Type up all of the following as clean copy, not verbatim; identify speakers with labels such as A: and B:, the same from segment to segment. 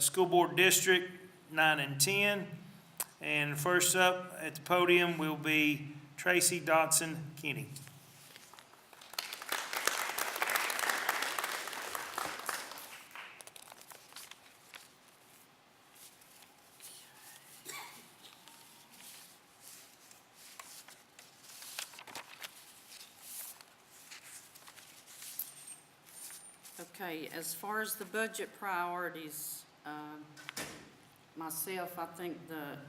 A: School Board District 9 and 10. And first up at the podium will be Tracy Dotson Kenny.
B: Okay, as far as the budget priorities, myself, I think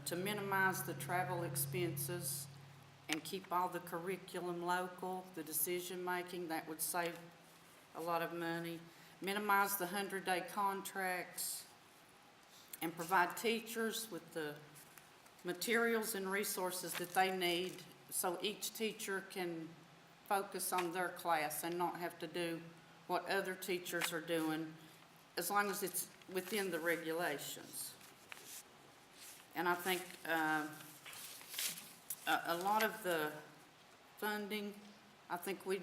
B: to minimize the travel expenses and keep all the curriculum local, the decision-making, that would save a lot of money. Minimize the 100-day contracts and provide teachers with the materials and resources that they need so each teacher can focus on their class and not have to do what other teachers are doing, as long as it's within the regulations. And I think a lot of the funding, I think we,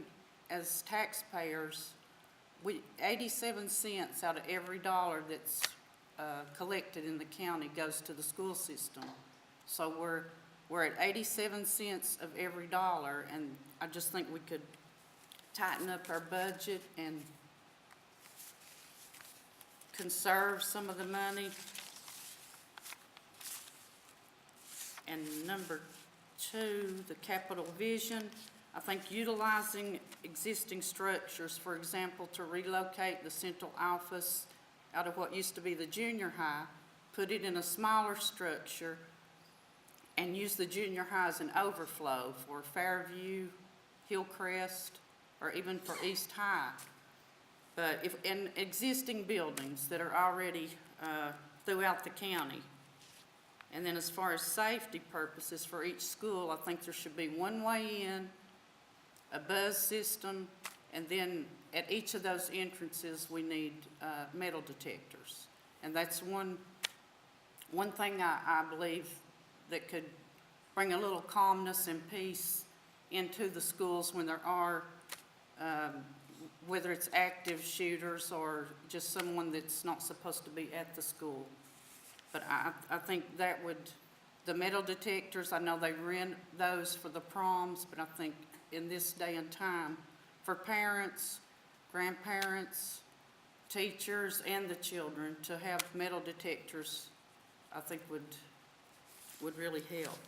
B: as taxpayers, 87 cents out of every dollar that's collected in the county goes to the school system. So we're at 87 cents of every dollar, and I just think we could tighten up our budget and conserve some of the money. And number 2, the capital vision. I think utilizing existing structures, for example, to relocate the central office out of what used to be the junior high, put it in a smaller structure, and use the junior high as an overflow for Fairview, Hillcrest, or even for East High. But if in existing buildings that are already throughout the county. And then as far as safety purposes for each school, I think there should be one way in, a buzz system, and then at each of those entrances we need metal detectors. And that's one thing I believe that could bring a little calmness and peace into the schools when there are whether it's active shooters or just someone that's not supposed to be at the school. But I think that would, the metal detectors, I know they rent those for the proms, but I think in this day and time, for parents, grandparents, teachers, and the children, to have metal detectors, I think would really help.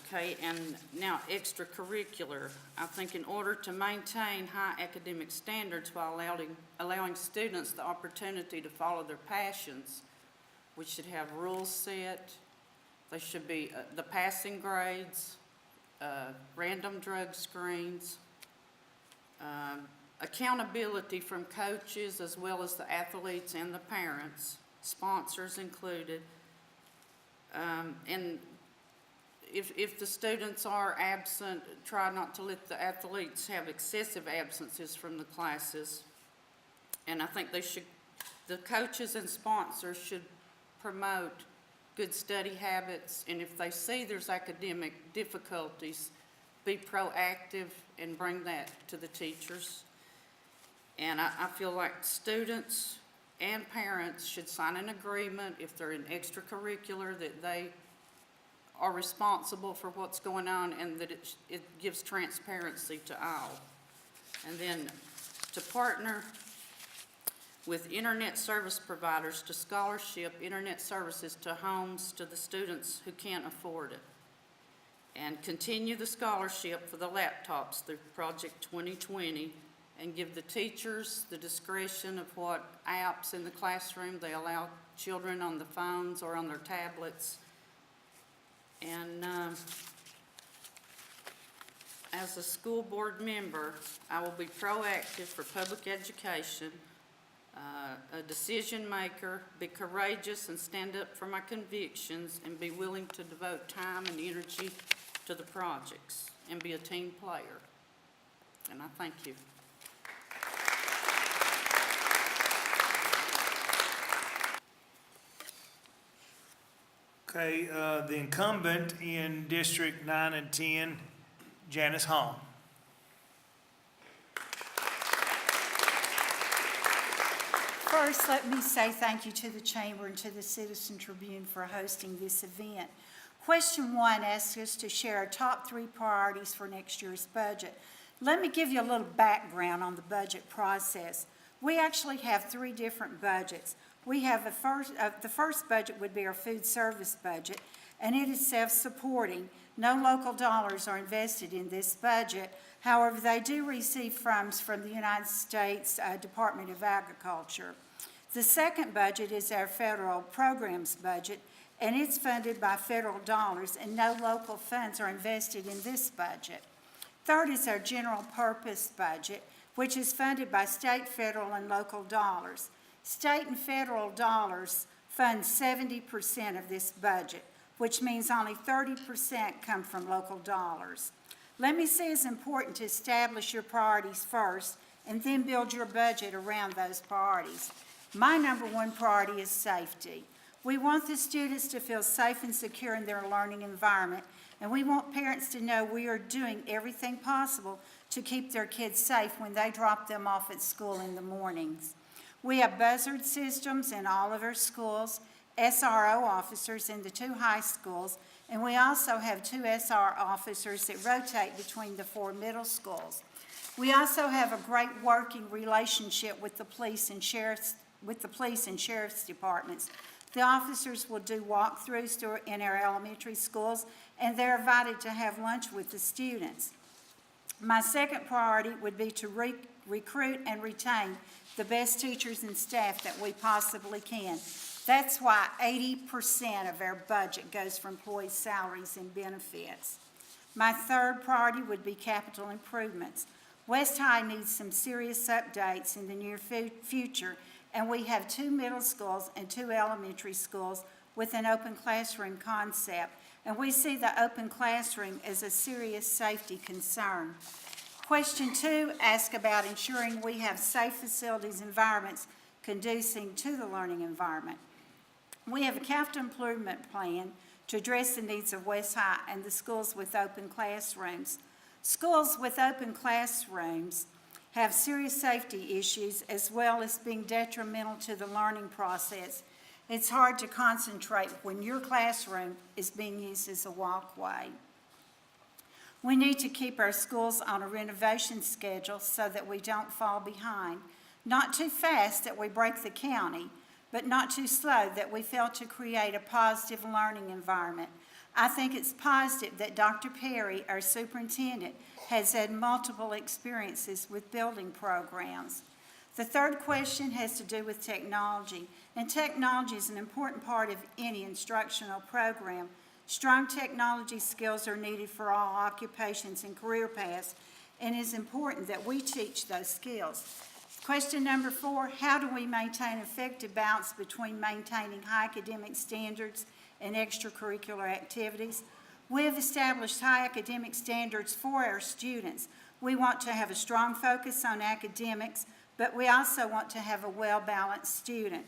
B: Okay, and now extracurricular. I think in order to maintain high academic standards while allowing students the opportunity to follow their passions, we should have rules set. They should be the passing grades, random drug screens, accountability from coaches as well as the athletes and the parents, sponsors included, and if the students are absent, try not to let the athletes have excessive absences from the classes. And I think the coaches and sponsors should promote good study habits, and if they see there's academic difficulties, be proactive and bring that to the teachers. And I feel like students and parents should sign an agreement if they're in extracurricular that they are responsible for what's going on, and that it gives transparency to all. And then to partner with internet service providers to scholarship internet services to homes to the students who can't afford it. And continue the scholarship for the laptops through Project 2020, and give the teachers the discretion of what apps in the classroom they allow children on the phones or on their tablets. And as a school board member, I will be proactive for public education, a decision maker, be courageous and stand up for my convictions, and be willing to devote time and energy to the projects, and be a team player. And I thank you.
A: Okay, the incumbent in District 9 and 10, Janice Hall.
C: First, let me say thank you to the Chamber and to the Citizen Tribune for hosting this event. Question 1 asks us to share our top 3 priorities for next year's budget. Let me give you a little background on the budget process. We actually have 3 different budgets. We have the first budget would be our food service budget, and it is self-supporting. No local dollars are invested in this budget. However, they do receive funds from the United States Department of Agriculture. The second budget is our federal programs budget, and it's funded by federal dollars, and no local funds are invested in this budget. Third is our general purpose budget, which is funded by state, federal, and local dollars. State and federal dollars fund 70% of this budget, which means only 30% come from local dollars. Let me say it's important to establish your priorities first and then build your budget around those priorities. My number 1 priority is safety. We want the students to feel safe and secure in their learning environment, and we want parents to know we are doing everything possible to keep their kids safe when they drop them off at school in the mornings. We have buzzard systems in all of our schools, SRO officers in the 2 high schools, and we also have 2 SR officers that rotate between the 4 middle schools. We also have a great working relationship with the police and sheriff's departments. The officers will do walkthroughs in our elementary schools, and they're invited to have lunch with the students. My second priority would be to recruit and retain the best teachers and staff that we possibly can. That's why 80% of our budget goes for employee salaries and benefits. My third priority would be capital improvements. West High needs some serious updates in the near future, and we have 2 middle schools and 2 elementary schools with an open classroom concept, and we see the open classroom as a serious safety concern. Question 2 asks about ensuring we have safe facilities environments conducive to the learning environment. We have a capital improvement plan to address the needs of West High and the schools with open classrooms. Schools with open classrooms have serious safety issues as well as being detrimental to the learning process. It's hard to concentrate when your classroom is being used as a walkway. We need to keep our schools on a renovation schedule so that we don't fall behind. Not too fast that we break the county, but not too slow that we fail to create a positive learning environment. I think it's positive that Dr. Perry, our superintendent, has had multiple experiences with building programs. The third question has to do with technology, and technology is an important part of any instructional program. Strong technology skills are needed for all occupations and career paths, and it's important that we teach those skills. Question number 4, how do we maintain effective balance between maintaining high academic standards and extracurricular activities? We have established high academic standards for our students. We want to have a strong focus on academics, but we also want to have a well-balanced student.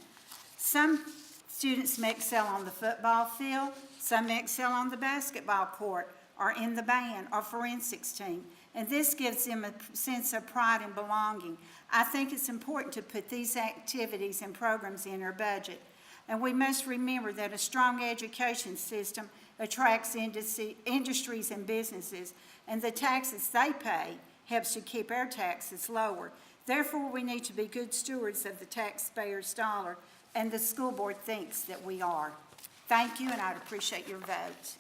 C: Some students may excel on the football field, some may excel on the basketball court, or in the band or forensics team, and this gives them a sense of pride and belonging. I think it's important to put these activities and programs in our budget. And we must remember that a strong education system attracts industries and businesses, and the taxes they pay helps to keep our taxes lower. Therefore, we need to be good stewards of the taxpayer's dollar, and the school board thinks that we are. Thank you, and I'd appreciate your vote.